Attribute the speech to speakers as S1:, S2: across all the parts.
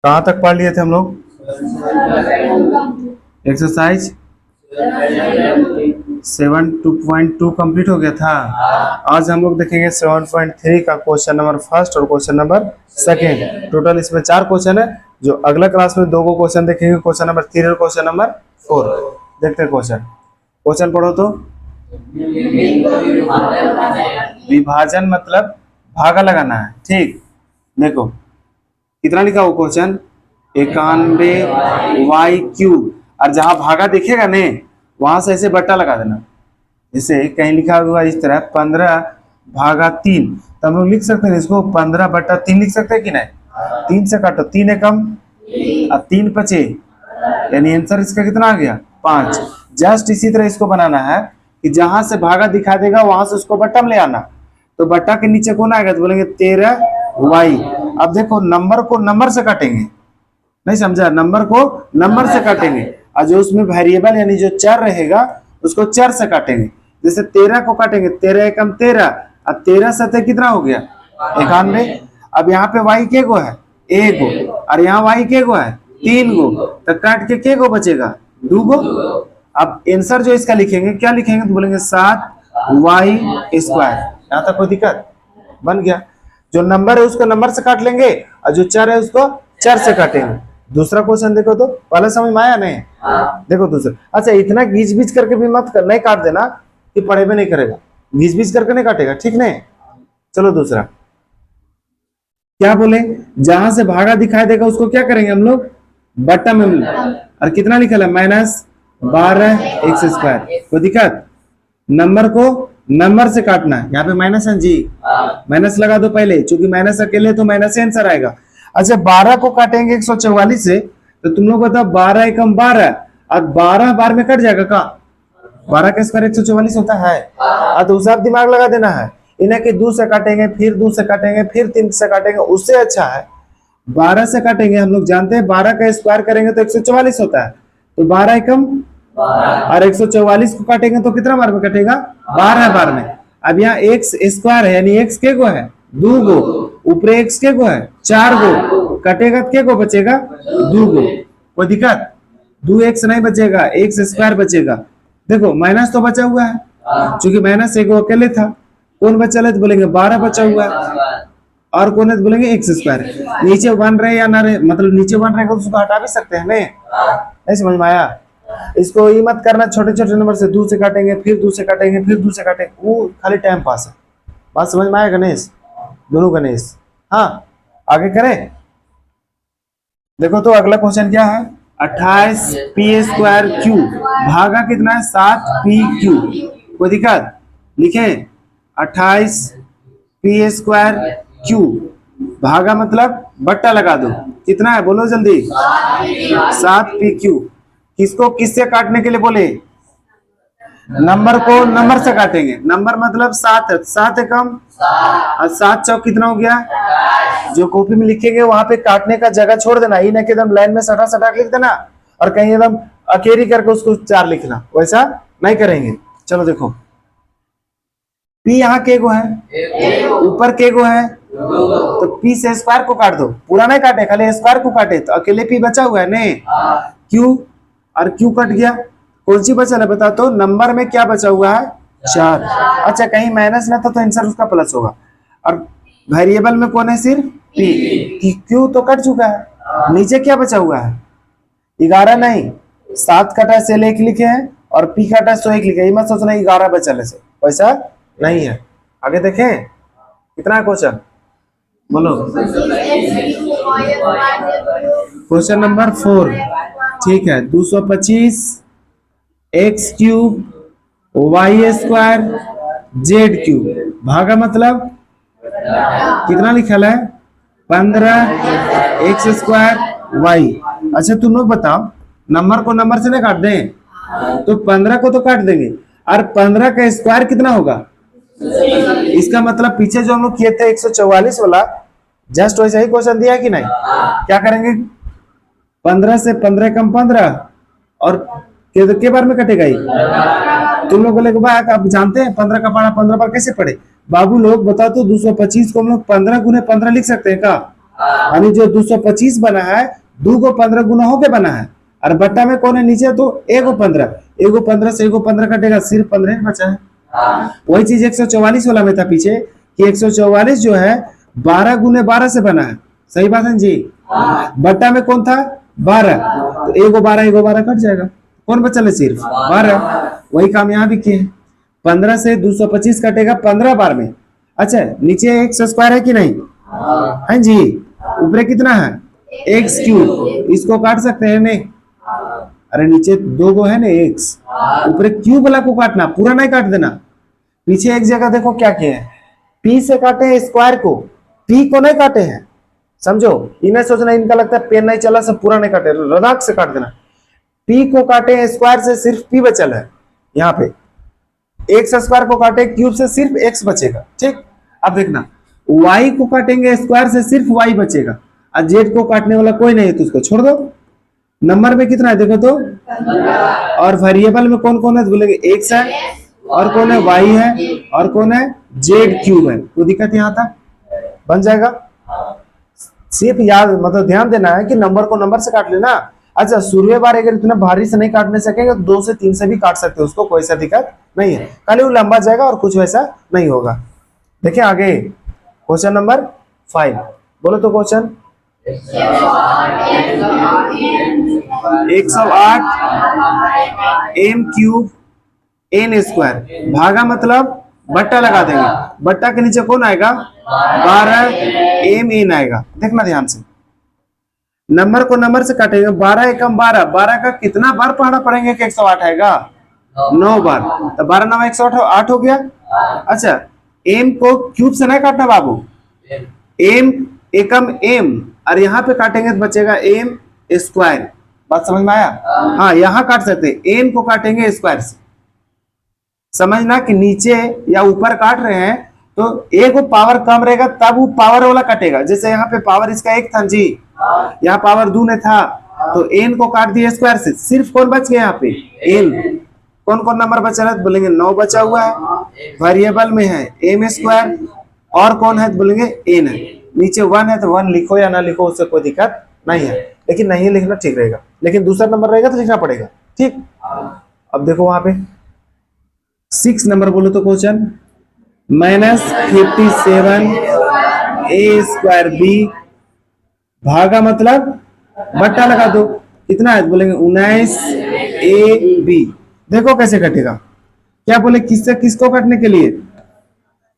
S1: कहाँ तक पढ़ लिए थे हम लोग? एक्सरसाइज 7.2 कंप्लीट हो गया था। आज हम लोग देखेंगे 7.3 का क्वेश्चन नंबर फर्स्ट और क्वेश्चन नंबर सेकेंड। टोटल इसमें 4 क्वेश्चन है। जो अगला क्लास में 2 को क्वेश्चन देखेंगे, क्वेश्चन नंबर 3 और क्वेश्चन नंबर 4। देखते हैं क्वेश्चन पढ़ो तो। विभाजन मतलब भागा लगाना है। ठीक, देखो कितना लिखा हो क्वेश्चन, 91y³ और जहां भागा दिखेगा ने वहां से ऐसे बट्टा लगा देना। जैसे कहीं लिखा हुआ इस तरह 15/3, तो हम लोग लिख सकते हैं इसको 15/3 लिख सकते हैं कि नहीं? 3 से काटो, 3 एकम और 3 पचे, यानी आंसर इसका कितना आ गया? 5। जस्ट इसी तरह इसको बनाना है कि जहां से भागा दिखा देगा वहां से उसको बट्टा में ले आना। तो बट्टा के नीचे कौन आएगा? तो बोलेंगे 13y। अब देखो नंबर को नंबर से काटेंगे, नहीं समझा? नंबर को नंबर से काटेंगे और जो उसमें वेरिएबल यानी जो चर रहेगा उसको चर से काटेंगे। जैसे 13 को काटेंगे, 13 एकम 13 और 13 सतह कितना हो गया? 91। अब यहाँ पे y के गो है? 1 गो, और यहाँ y के गो है? 3 गो। तो काट के गो बचेगा? 2 गो। अब आंसर जो इसका लिखेंगे, क्या लिखेंगे? तो बोलेंगे 7y²। यहाँ तक कोई दिक्कत? बन गया। जो नंबर है उसको नंबर से काट लेंगे और जो चर है उसको चर से काटेंगे। दूसरा क्वेश्चन देखो तो, पहले समझ में आया नहीं? देखो दूसरा। अच्छा, इतना घीच बीच करके भी मत नहीं काट देना कि पढ़े में नहीं करेगा। घीच बीच करके नहीं काटेगा, ठीक नहीं? चलो दूसरा क्या बोले, जहां से भागा दिखाई देगा उसको क्या करेंगे हम लोग? बट्टा में। और कितना लिखा है? -12x²। कोई दिक्कत? नंबर को नंबर से काटना है। यहाँ पे माइनस है जी, माइनस लगा दो पहले, क्योंकि माइनस अकेले तो माइनस आंसर आएगा। अच्छा, 12 को काटेंगे 144 से, तो तुम लोग बताओ 12 एकम 12 और 12 बार में कट जाएगा का? 12 का स्क्वायर 144 होता है। तो उसे आप दिमाग लगा देना है। इन्हें कि 2 से काटेंगे, फिर 2 से काटेंगे, फिर 3 से काटेंगे, उससे अच्छा है 12 से काटेंगे। हम लोग जानते हैं 12 का स्क्वायर करेंगे तो 144 होता है। तो 12 एकम और 144 को काटेंगे तो कितना बार में कटेगा? 12 बार में। अब यहाँ x² है, यानी x के गो है? 2 गो। ऊपर x के गो है? 4 गो। कटेगा के गो बचेगा? 2 गो। कोई दिक्कत? 2x नहीं बचेगा, x² बचेगा। देखो माइनस तो बचा हुआ है, क्योंकि माइनस एक अकेले था। कौन बचा है? तो बोलेंगे 12 बचा हुआ है। और कौन है? तो बोलेंगे x²। नीचे 1 रहे या ना रहे, मतलब नीचे 1 रहेगा तो उसको हटा भी सकते हैं। नहीं समझ में आया? इसको ये मत करना छोटे छोटे नंबर से 2 से काटेंगे, फिर 2 से काटेंगे, फिर 2 से काटेंगे, वो खाली टाइम पास है। बात समझ में आया गणेश? दोनों गणेश। हाँ, आगे करें। देखो तो अगला क्वेश्चन क्या है, 28p²q भागा कितना है? 7p3। कोई दिक्कत? लिखे 28p²q भागा मतलब बट्टा लगा दो। कितना है बोलो जल्दी? 7p3। किसको किससे काटने के लिए बोले? नंबर को नंबर से काटेंगे। नंबर मतलब 7 है, 7 एकम और 7 चौक कितना हो गया? जो कॉपी में लिखेंगे वहां पे काटने का जगह छोड़ देना, ये ना कि एकदम लाइन में सटा सटा लिख देना और कहीं एकदम अकेरी करके उसको 4 लिखना, वैसा नहीं करेंगे। चलो देखो, p यहाँ के गो है, ऊपर के गो है, तो p से स्क्वायर को काट दो। पूरा नहीं काटे, खाली स्क्वायर को काटे, तो अकेले p बचा हुआ है नहीं? q और q कट गया। कौन सी बचा है बता तो? नंबर में क्या बचा हुआ है? 4। अच्छा, कहीं माइनस ना था तो आंसर उसका प्लस होगा। और वेरिएबल में कौन है? सिर्फ p। q तो कट चुका है, नीचे क्या बचा हुआ है? 11 नहीं, 7 कटा से 1 लिखे हैं और p कटा से 1 लिखे। ये मत सोचना 11 बचा से, वैसा नहीं है। आगे देखें कितना क्वेश्चन बोलो। Question number 4। ठीक है, 225 x³ y² z³ भागा मतलब कितना लिखा है? 15x² y। अच्छा तुम लोग बताओ, नंबर को नंबर से नहीं काट दें तो 15 को तो काट देंगे, और 15 का स्क्वायर कितना होगा? इसका मतलब पीछे जो हम लोग किए थे 144 वाला, जस्ट वैसा ही क्वेश्चन दिया कि नहीं? क्या करेंगे? 15 से 15 कम 15 और के बार में कटेगा ये? तुम लोग बोले भाई आप जानते हैं 15 का पारा 15 बार कैसे पढ़े? बाबू लोग बताओ तो 225 को हम लोग 15 गुने 15 लिख सकते हैं क्या? यानी जो 225 बना है 2 को 15 गुना होके बना है, और बट्टा में कौन है नीचे, तो एगो 15 से एगो 15 कटेगा, सिर्फ 15 बचा है। वही चीज 144 वाला में था पीछे कि 144 जो है 12 गुने 12 से बना है, सही बात है जी। बट्टा में कौन था 12, तो एगो 12 कट जाएगा, कौन बचा है सिर्फ 12। वही काम यहाँ भी किए, 15 से 225 कटेगा 15 बार में। अच्छा नीचे एक्स स्क्वायर है कि नहीं है जी, ऊपर कितना है एक्स क्यूब, इसको काट सकते हैं नहीं, अरे नीचे 2 गो है ना एक्स, ऊपर क्यूब वाला को काटना, पूरा नहीं काट देना। पीछे एक जगह देखो क्या किए हैं, पी से काटे हैं स्क्वायर को, पी को नहीं काटे हैं, समझो। इन्हें सोचना इनका लगता है पेन नहीं चला सब पूरा नहीं काटे, रदाक से काट देना। पी को काटे हैं स्क्वायर से, सिर्फ पी बचल है यहाँ पे, एक्स स्क्वायर को काटे क्यूब से, सिर्फ एक्स बचेगा, ठीक। अब देखना वाई को काटेंगे स्क्वायर से, सिर्फ वाई बचेगा, और जेड को काटने वाला कोई नहीं है तो उसको छोड़ दो। नंबर में कितना है देखो तो, और वेरिएबल में कौन कौन है तो बोलेंगे एक्स है, और कौन है वाई है, और कौन है जेड क्यूब है। कोई दिक्कत यहाँ था, बन जाएगा। सिर्फ याद मतलब ध्यान देना है कि नंबर को नंबर से काट लेना। अच्छा शुरू बार अगर इतना भारी से नहीं काटने सकेंगे तो 2 से 3 से भी काट सकते हो, उसको कोई सा दिक्कत नहीं है, खाली वो लंबा जाएगा और कुछ वैसा नहीं होगा। देखिए आगे क्वेश्चन नंबर 5, बोलो तो question 108 M cube N square, भागा मतलब बट्टा लगा देंगे, बट्टा के नीचे कौन आएगा 12 एम एन आएगा। देखना ध्यान से, नंबर को नंबर से काटेंगे, 12 एकम 12, 12 का कितना बार पढ़ना पड़ेंगे कि 108 आएगा 9 बार, तो 12 9 108 हो गया। अच्छा एम को क्यूब से नहीं काटना बाबू, एम एकम एम, और यहाँ पे काटेंगे तो बचेगा एम स्क्वायर, बात समझ में आया। हाँ यहाँ काट सकते, एम को काटेंगे स्क्वायर से, समझना कि नीचे या ऊपर काट रहे हैं तो एक को पावर कम रहेगा तब वो पावर वाला कटेगा। जैसे यहाँ पे पावर इसका 1 था जी, यहाँ पावर 2 ने था, तो एन को काट दिया स्क्वायर से, सिर्फ कौन बच गया यहाँ पे एन। कौन कौन नंबर बचा है तो बोलेंगे 9 बचा हुआ है, वेरिएबल में है एम स्क्वायर, और कौन है तो बोलेंगे एन है। नीचे 1 है तो 1 लिखो या ना लिखो उससे कोई दिक्कत नहीं है, लेकिन नहीं लिखना ठीक रहेगा, लेकिन दूसरा नंबर रहेगा तो लिखना पड़ेगा, ठीक। अब देखो वहां पे 6 नंबर बोलो तो क्वेश्चन -57 ए स्क्वायर बी, भागा मतलब बट्टा लगा दो, कितना है बोलेंगे 19 ए बी। देखो कैसे कटेगा, क्या बोले किससे किसको काटने के लिए,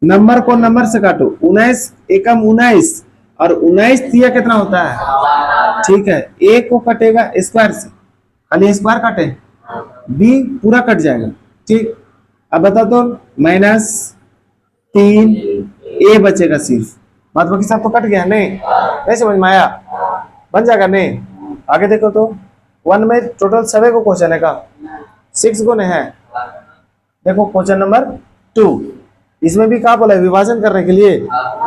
S1: नंबर को नंबर से काटो, 19 एकम 19, और 19 तिया कितना होता है, ठीक है। ए को कटेगा स्क्वायर से, खाली स्क्वायर काटे, बी पूरा कट जाएगा, ठीक। अब बता दो -3 ए बचेगा सिर्फ, बात बाकी सब तो कट गया नहीं समझ में आया, बन जाएगा नहीं। आगे देखो तो 1 में टोटल 7 को क्वेश्चन है का, 6 गुने है। देखो क्वेश्चन नंबर 2, इसमें भी क्या बोला है विभाजन करने के लिए।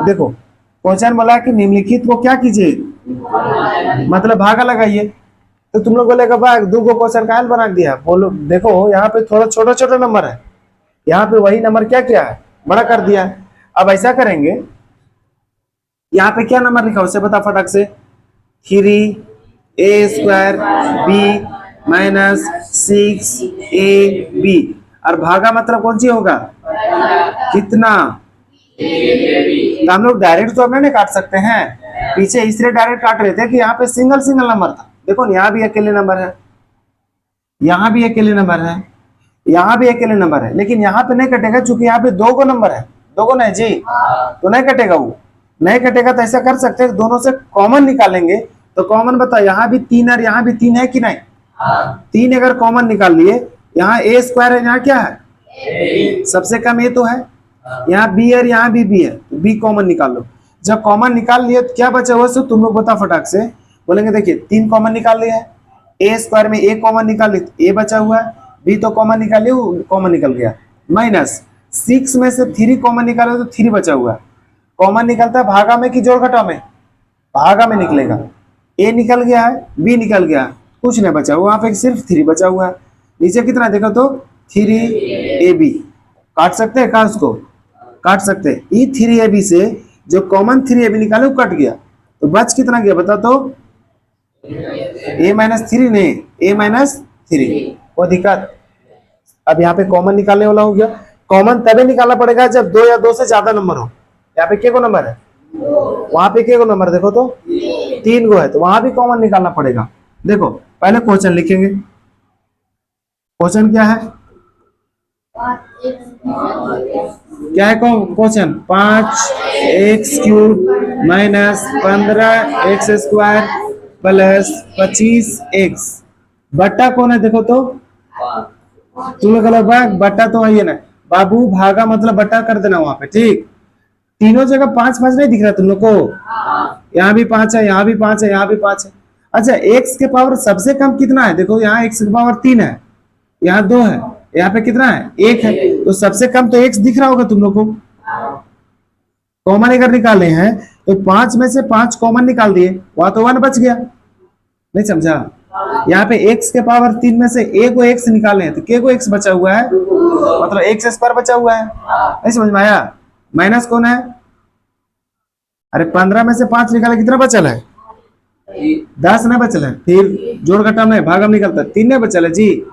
S1: देखो क्वेश्चन बोला कि निम्नलिखित को क्या कीजिए, मतलब भागा लगाइए, तो तुम लोग बोलेगा भाई 2 को क्वेश्चन का हल बना दिया, बोलो देखो यहाँ पे थोड़ा छोटा छोटा नंबर है, यहाँ पे वही नंबर क्या किया है बड़ा कर दिया है। अब ऐसा करेंगे, यहाँ पे क्या नंबर लिखा उसे बता फटाक से, 3 ए स्क्वायर बी -6 ए बी, और भागा मतलब कौन सी होगा कितना, तो हम लोग डायरेक्ट तो अपने नहीं काट सकते हैं, पीछे इसलिए डायरेक्ट काट रहे थे कि यहाँ पे सिंगल सिंगल नंबर था। देखो यहाँ भी अकेले नंबर है, यहाँ भी अकेले नंबर है, यहाँ भी अकेले नंबर है, लेकिन यहाँ पे नहीं कटेगा क्योंकि यहाँ पे 2 को नंबर है, 2 को नहीं जी, तो नहीं कटेगा, वो नहीं कटेगा। तो ऐसा कर सकते हैं दोनों से कॉमन निकालेंगे, तो कॉमन बताओ यहाँ भी 3 और यहाँ भी 3 है कि नहीं, 3 अगर कॉमन निकाल लिए, यहाँ ए स्क्वायर है, यहाँ क्या है सबसे कम ए तो है, यहाँ बी और यहाँ भी बी है, तो बी कॉमन निकाल लो। जब कॉमन निकाल लिए तो क्या बचा हुआ है तुम लोग बता फटाक से, बोलेंगे देखिए 3 कॉमन निकाल लिया है, ए स्क्वायर में ए कॉमन निकाल ली तो ए बचा हुआ है, बी तो कॉमन निकाल लिया वो कॉमन निकल गया, -6 में से 3 कॉमन निकाले तो 3 बचा हुआ है। कॉमन निकलता है भागा में कि जोड़ घटाव में, भागा में निकलेगा, ए निकल गया है बी निकल गया, कुछ नहीं बचा हुआ, वहां पे सिर्फ 3 बचा हुआ है। नीचे कितना देखो तो 3ab, काट सकते हैं, कहा उसको काट सकते हैं, ई 3ab से जो कॉमन 3ab निकाले वो कट गया, तो बच कितना गया बता तो, a-3 नहीं, a-3। कोई दिक्कत? अब यहाँ पे कॉमन निकालने वाला हो गया। कॉमन तभी निकालना पड़ेगा जब 2 या 2 से ज्यादा नंबर हो। यहाँ पे के को नंबर है, वहां पे के को नंबर देखो तो 3 गो है, तो वहां भी कॉमन निकालना पड़ेगा। देखो पहले क्वेश्चन लिखेंगे। क्वेश्चन क्या है, क्या है question? 5x³ minus 15x² plus 25x बट्टा कौन है देखो तो, तुम लोग गलत बात, बट्टा तो है ना बाबू, भागा मतलब बट्टा कर देना वहां पे, ठीक। तीनों जगह 5 5 नहीं दिख रहा तुम लोग को? यहाँ भी 5 है, यहाँ भी 5 है, यहाँ भी 5 है। अच्छा x के पावर सबसे कम कितना है देखो, यहाँ x के पावर 3 है, यहाँ 2 है, यहाँ पे कितना है 1 है, तो सबसे कम तो x दिख रहा होगा तुम लोग को। कॉमन अगर निकाले हैं तो 5 में से 5 कॉमन निकाल दिए, वहां तो 1 बच गया। नहीं समझा? यहाँ पे x के पावर 3 में से a को x निकाले हैं तो k को x बचा हुआ है, मतलब x² बचा हुआ है। नहीं समझ में आया? माइनस कौन है? अरे 15 में से 5 निकाले कितना बचल है? 10 ना बचल है, फिर जोड़ घटा में भागम निकलता 3 नहीं बचल है जी।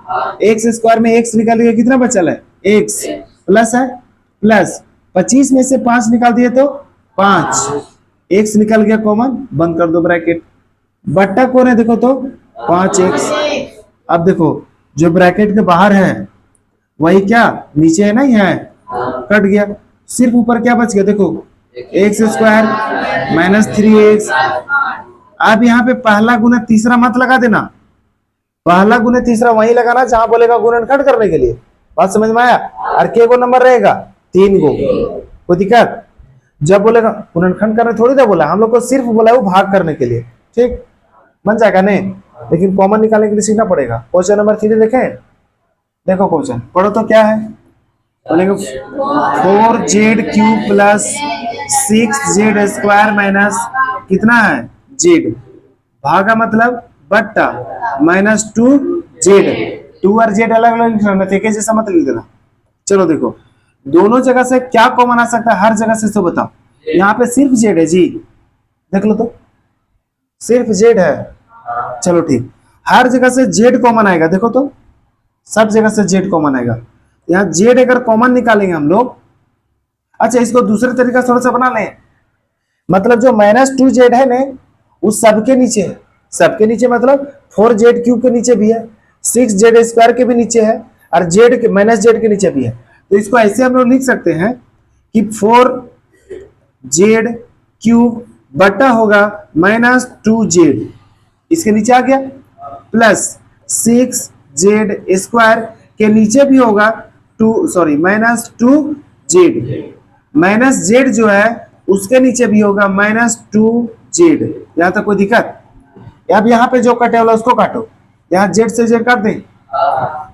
S1: x² में x निकाल दिया कितना बचल है? x प्लस है, प्लस 25 में से 5 निकाल दिए तो 5, x निकल गया कॉमन, बंद कर दो ब्रैकेट। बट्टा कौन है देखो तो 5x। अब देखो जो ब्रैकेट के बाहर है वही क्या नीचे है ना, यहाँ कट गया, सिर्फ ऊपर क्या बच गया देखो, x² माइनस 3x। अब यहाँ पे पहला गुना तीसरा मत लगा देना, पहला गुना तीसरा वही लगाना जहां बोलेगा गुणनखंड करने के लिए। बात समझ में आया? और के को नंबर रहेगा 3 गो। कोई दिक्कत? जब बोलेगा गुणनखंड करने थोड़ी ना बोला, हम लोग को सिर्फ बोला वो भाग करने के लिए, ठीक। बन जाएगा नहीं, लेकिन कॉमन निकालने के लिए सीखना पड़ेगा। क्वेश्चन नंबर 3 देखें, देखो क्वेश्चन पढ़ो तो क्या है, बोलेंगे 4z³ प्लस 6z² माइनस कितना है z, भागा मतलब बट्टा माइनस 2z। 2 और z अलग अलग लिखना, एक जैसा मत लिख देना। चलो देखो दोनों जगह से क्या कॉमन आ सकता है, हर जगह से तो बताओ। यहाँ पे सिर्फ z है जी, देख लो तो सिर्फ z है। चलो ठीक, हर जगह से z कॉमन आएगा, देखो तो सब जगह से z कॉमन आएगा। यहाँ z अगर कॉमन निकालेंगे हम लोग, अच्छा इसको दूसरे तरीका थोड़ा सा बना लें, मतलब जो माइनस 2z है ना उस सबके नीचे है, सबके नीचे मतलब 4z³ के नीचे भी है, 6z² के भी नीचे है, और z के माइनस z के नीचे भी है। तो इसको ऐसे हम लोग लिख सकते हैं कि 4z³ बटा होगा माइनस 2z, इसके नीचे आ गया, प्लस 6z² के नीचे भी होगा माइनस 2z, माइनस z जो है उसके नीचे भी होगा माइनस 2z। यहाँ तक कोई दिक्कत? अब यहाँ पे जो कटे वाला उसको काटो, यहाँ z से z काट दे,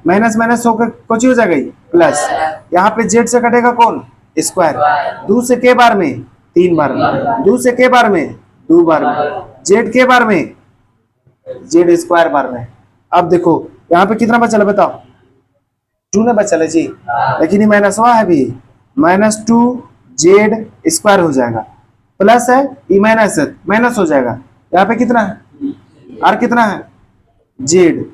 S1: माइनस माइनस होकर कुछ हो जाएगा प्लस, यहाँ पे z से कटेगा कौन स्क्वायर, 2 से के बार में 3 बार में, 2 से के बार में 2 बार में, z के बार में z² बार में। अब देखो यहाँ पे कितना बचा है बताओ, 2 ने बचा है जी, लेकिन ये माइनस हुआ है भी, माइनस 2z² हो जाएगा, प्लस है ये माइनस है, माइनस हो जाएगा। यहाँ पे कितना है और कितना है z।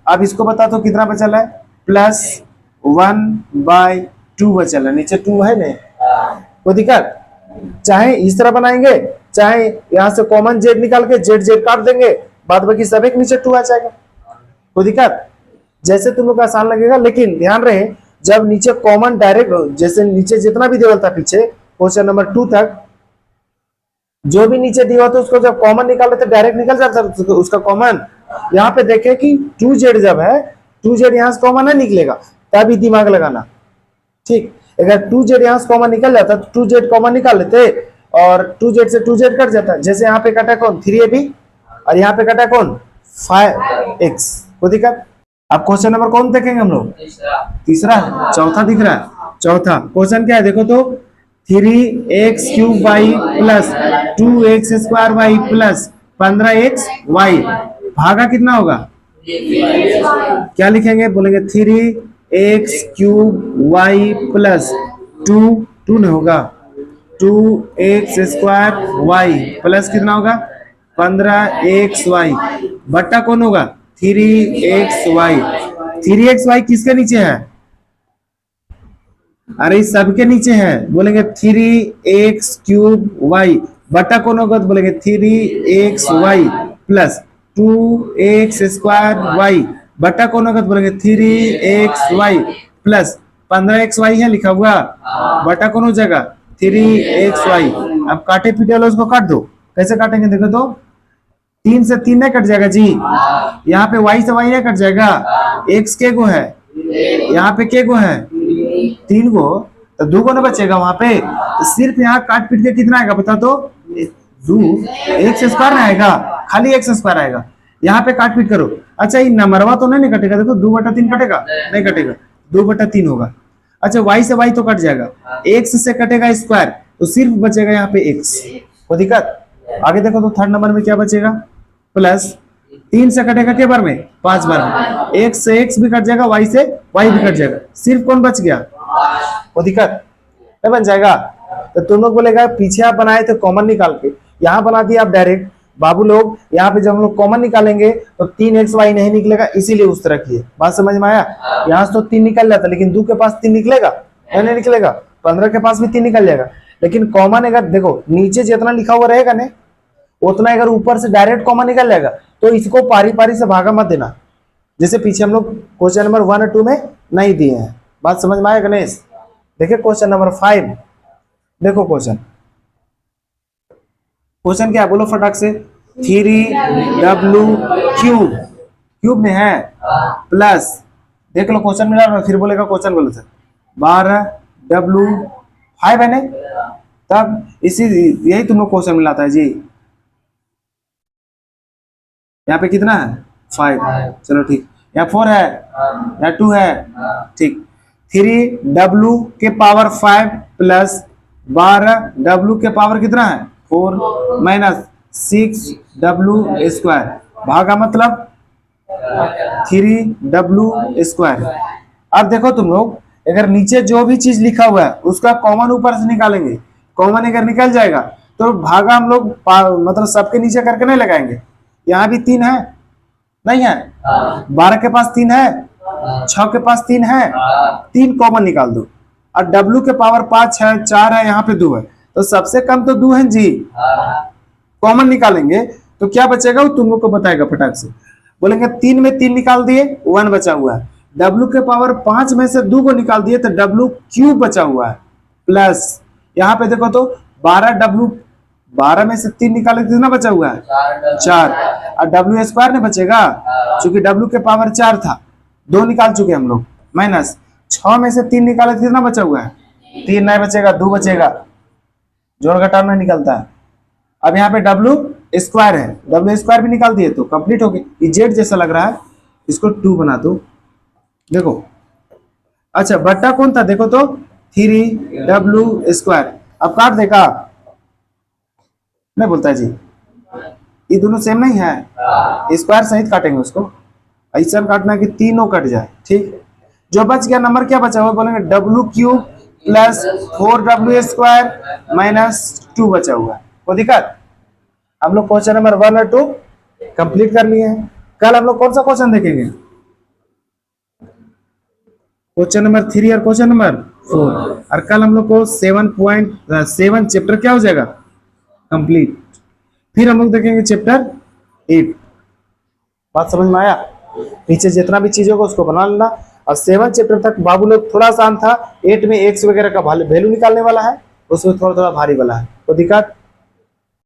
S1: अब इसको बता दो कितना बचल है, प्लस 1/2 बचल है, नीचे 2 है नहीं। कोई दिक्कत? चाहे इस तरह बनाएंगे, चाहे यहाँ से कॉमन z निकाल के z काट देंगे, बाद बाकी सब एक नीचे 2 आ जाएगा। कोई दिक्कत? जैसे तुम लोग आसान लगेगा, लेकिन ध्यान रहे जब नीचे कॉमन डायरेक्ट, जैसे नीचे जितना भी दिया था पीछे क्वेश्चन नंबर 2 तक जो भी नीचे दिया था उसको जब कॉमन निकालते तो डायरेक्ट निकल जाता उसका कॉमन। यहाँ पे देखे कि 2z जब है, 2z यहाँ से कॉमन है निकलेगा, तभी दिमाग लगाना, ठीक। अगर 2z यहाँ से कॉमन निकल जाता तो 2z कॉमन निकाल लेते और 2z से 2z कट जाता। जैसे यहाँ पे कटा कौन 3ab और यहाँ पे कटा कौन 5x। कोई दिक्कत? अब क्वेश्चन नंबर कौन देखेंगे हम लोग? तीसरा, चौथा दिख रहा है। चौथा क्वेश्चन क्या है देखो तो, 3x³ plus 2x² plus 15xy भागा कितना होगा, क्या लिखेंगे? बोलेंगे 3x³ प्लस 2 नहीं होगा 2x² प्लस कितना होगा 15xy बट्टा कौन होगा 3xy। 3xy किसके नीचे है? अरे इस सबके नीचे है, बोलेंगे 3x³ बट्टा कौन होगा तो बोलेंगे 3xy प्लस 2x² बट्टा कौन होगा तो बोलेंगे 3xy प्लस 15xy है लिखा हुआ, बट्टा कौन हो जाएगा 3xy। अब काटे पीटे वाले उसको काट दो, कैसे काटेंगे देखो तो, 3 से 3 नहीं कट जाएगा जी, यहाँ पे y से y नहीं कट जाएगा, x के गो है, यहाँ पे के गो है 3 गो, तो 2 गो ना बचेगा वहां पे, तो सिर्फ यहाँ काट पीट के कितना आएगा बता तो, 2 x² आएगा, खाली x² आएगा, यहाँ पे काट पीट करो। अच्छा ये नंबरवा तो नहीं कटेगा, देखो 2/3 कटेगा, नहीं कटेगा, 2/3 होगा। अच्छा y से y तो कट जाएगा, x से कटेगा स्क्वायर, तो सिर्फ बचेगा यहाँ पे x, कोई दिक्कत? आगे देखो तो थर्ड नंबर में क्या बचेगा, प्लस 3 से कटेगा के बार में 5 बार में, x से x भी कट जाएगा, y से y भी कट जाएगा, सिर्फ कौन बच गया, कोई दिक्कत नहीं बन जाएगा। तो तुम लोग बोलेगा पीछे आप बनाए थे कॉमन निकाल के, यहाँ बना दिया आप डायरेक्ट। बाबू लोग यहाँ पे जब हम लोग कॉमन निकालेंगे तो 3xy नहीं निकलेगा, इसीलिए उस तरह की है, बात समझ में आया? यहाँ से तो 3 निकल जाता, लेकिन 2 के पास 3 निकलेगा, नहीं निकलेगा, 15 के पास भी 3 निकल जाएगा, लेकिन कॉमन अगर देखो नीचे जितना लिखा हुआ रहेगा ना उतना, अगर ऊपर से डायरेक्ट कॉमन निकल जाएगा तो इसको पारी पारी से भागा मत देना, जैसे पीछे हम लोग क्वेश्चन नंबर 1 और 2 में नहीं दिए हैं। बात समझ में आया गणेश? देखिए क्वेश्चन नंबर 5, देखो क्वेश्चन क्या है बोलो फटाक से, 3w³ में है प्लस, देख लो क्वेश्चन मिला ना, फिर बोलेगा क्वेश्चन बोले थे 12w5 है ना, तब इसी यही तुम लोग क्वेश्चन मिलाता है जी। यहाँ पे कितना है 5, चलो ठीक, यहाँ 4 है, यहाँ 2 है, ठीक। 3w के पावर 5 प्लस 12w के पावर कितना है 4 माइनस 6w², भागा मतलब 3w²। अब देखो तुम लोग अगर नीचे जो भी चीज लिखा हुआ है उसका कॉमन ऊपर से निकालेंगे, कॉमन अगर निकल जाएगा तो भागा हम लोग मतलब सबके नीचे करके नहीं लगाएंगे। यहाँ भी 3 है, नहीं है, 12 के पास 3 है, 6 के पास 3 है, 3 कॉमन निकाल दो, और w के पावर 5 है, 4 है, यहाँ पे 2 है, तो सबसे कम तो 2 है जी, कॉमन निकालेंगे तो क्या बचेगा वो तुम लोग को बताएगा फटाक से। बोलेंगे 3 में 3 निकाल दिए 1 बचा हुआ है, w के पावर 5 में से 2 को निकाल दिए तो w³ बचा हुआ है, प्लस यहाँ पे देखो तो 12 में से 3 निकाले कितना बचा हुआ है 4, और w² नहीं बचेगा क्योंकि w के पावर 4 था, 2 निकाल चुके हम लोग, माइनस 6 में से 3 निकाले कितना बचा हुआ है 3 नहीं बचेगा, 2 बचेगा, जोड़ घटाव नहीं निकलता है। अब यहाँ पे w² है, w² भी निकाल दिए तो कंप्लीट हो गई। ये जेड जैसा लग रहा है, इसको 2 बना दो, देखो। अच्छा बट्टा कौन था देखो तो 3w², अब काट देगा नहीं बोलता है जी, ये दोनों सेम नहीं है, स्क्वायर सहित काटेंगे उसको, ऐसा काटना कि तीनों कट जाए, ठीक। जो बच गया नंबर क्या बचा हुआ बोलेंगे w³ प्लस 4w² माइनस 2 बचा हुआ है, कोई दिक्कत? हम लोग क्वेश्चन नंबर 1 और 2 कंप्लीट कर लिए हैं। कल हम लोग कौन सा क्वेश्चन देखेंगे, क्वेश्चन नंबर 3 और क्वेश्चन नंबर 4, और कल हम लोग को 7.7 चैप्टर क्या हो जाएगा कंप्लीट, फिर हम लोग देखेंगे चैप्टर 8। बात समझ में आया? पीछे जितना भी चीज होगा उसको बना लेना, और 7 चैप्टर तक बाबू लोग थोड़ा आसान था, 8 में एक्स वगैरह का वैल्यू निकालने वाला है, उसमें थोड़ा थोड़ा भारी वाला है, तो दिक्कत